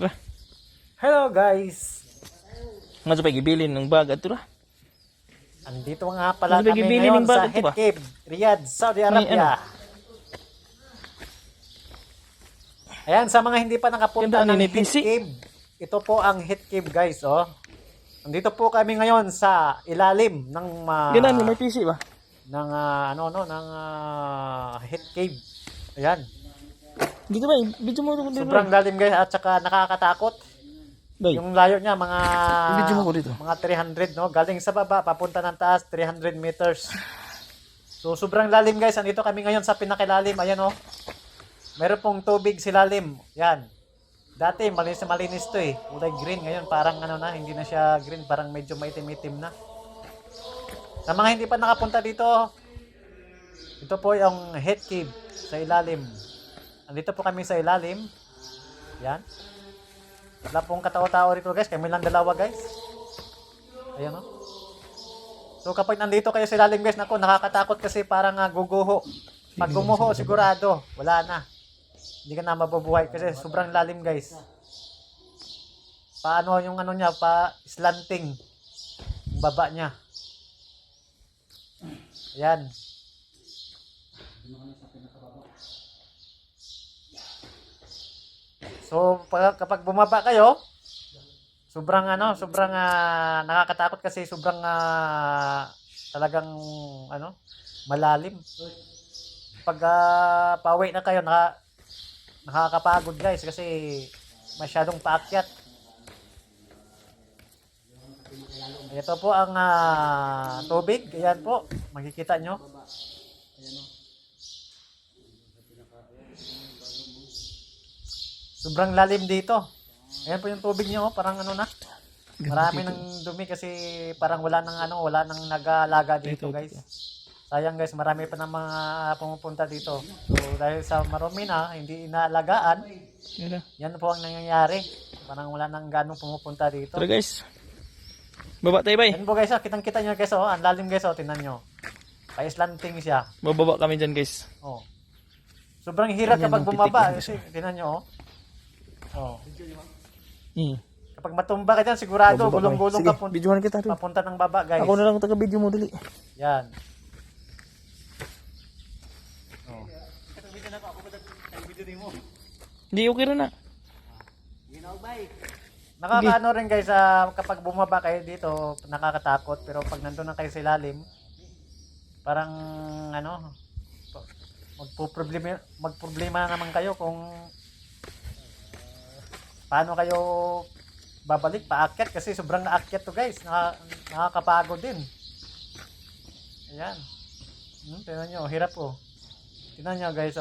Tara. Hello guys! Nga sa pagibilin ng bagat ito ra. Andito nga pala Ano ba kami gibili ngayon ng sa bagat to Head ba? Cave, Riyadh, Saudi May Arabia. Ayan, sa mga hindi pa nakapunta Ganda, ng ni Head PC. Cave, ito po ang Head Cave guys, oh. Nandito po kami ngayon sa ilalim ng Ganun, may PC ba? ng Head Cave. Ayan. Dito ba? Video mo dito. Sobrang lalim guys at saka nakakatakot. Bay. Yung layo niya mga Video mo ko dito. mga 300 no, galing sa baba papunta ng taas 300 meters. So sobrang lalim guys. Andito kami ngayon sa pinakailalim. Ayan oh. Meron pong tubig sa ilalim. Yan. Dati malinis to eh. Kulay green ngayon parang ano na, hindi na siya green, parang medyo maitim-itim na. Sa mga hindi pa nakapunta dito, ito po yung Head Cave sa ilalim. Andito po kami sa ilalim. Yan. Wala pong katao-tao rito guys. Kami lang dalawa guys. Ayan o. So kapag nandito kayo sa ilalim guys, naku, nakakatakot kasi parang guguho. Pag gumuho, sigurado, wala na. Hindi ka na mabubuhay kasi sobrang lalim guys. Paano yung ano niya, slanting. Yung baba niya. Ayan. So, kapag bumaba kayo, sobrang nakakatakot kasi sobrang talagang malalim. Pag pauwi na kayo, nakakapagod guys kasi masyadong paakyat. Ito po ang tubig. Ayan po, makikita nyo. Sobrang lalim dito. Ayan po yung tubig niyo, parang ano na. Marami ng dumi kasi parang wala nang nag-aalaga dito, guys. Sayang guys, marami pa ng mga pumupunta dito. So dahil sa marumi na, hindi inaalagaan, yan po ang nangyayari. Parang wala nang ganong pumupunta dito. Tara guys. Baba tayo bay. Yan po guys, kitang-kita nyo guys, ang lalim guys, tingnan nyo. Pa-slanting siya. Bababa kami dyan guys. Oh. Sobrang hirap kapag bumaba. Kasi tingnan nyo, oh. Kapag matumba ka dyan, sigurado, gulong-gulong ka videohan kita rin. papunta ng baba, guys. Ako na lang taga-video mo dali. Yan. Hindi, okay rin na. Nakakaano rin guys, kapag bumaba kayo dito, nakakatakot. Pero pag nandun na kayo sa ilalim, parang magproblema naman kayo kung paano kayo babalik, paakyat kasi sobrang naakyat to guys. Nakakapagod din. Ayan. Tingnan nyo, hirap po. Tingnan nyo guys,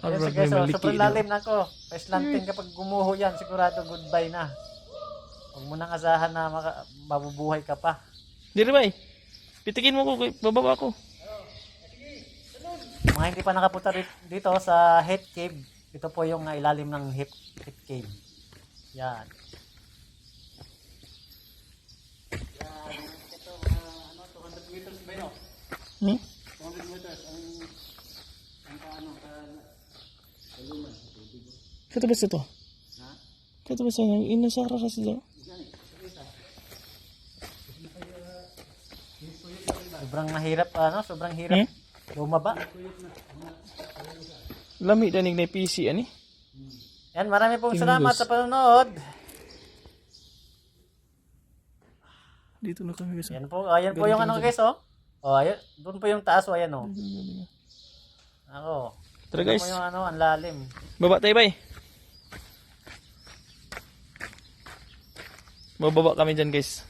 ayan si guys, sobrang lalim na ko. Pa-slanting kapag gumuho yan, sigurado goodbye na. Huwag mo nang asahan na mabubuhay ka pa. Diri bay. Pitikin mo ko, bababa ko. Mga hindi pa nakapunta dito sa Head Cave, ito po yung ilalim ng Head Cave. Yan. Ito, 200 meters ba yun? 200 meters ang kaluman. Kata ba sa to? Ha? Kata ba sa inasara kasi dyan? Sobrang mahirap, sobrang hirap. Bumaba. Lami danig na PC ani. Yan, marami pong salamat sa panonood. Dito na kami guys. Yan po, ayan po yung guys, ayan, doon po yung taas, ayan Ako. Tara guys. Ito po yung ang lalim. Baba tayo bay. Bababa kami dyan guys.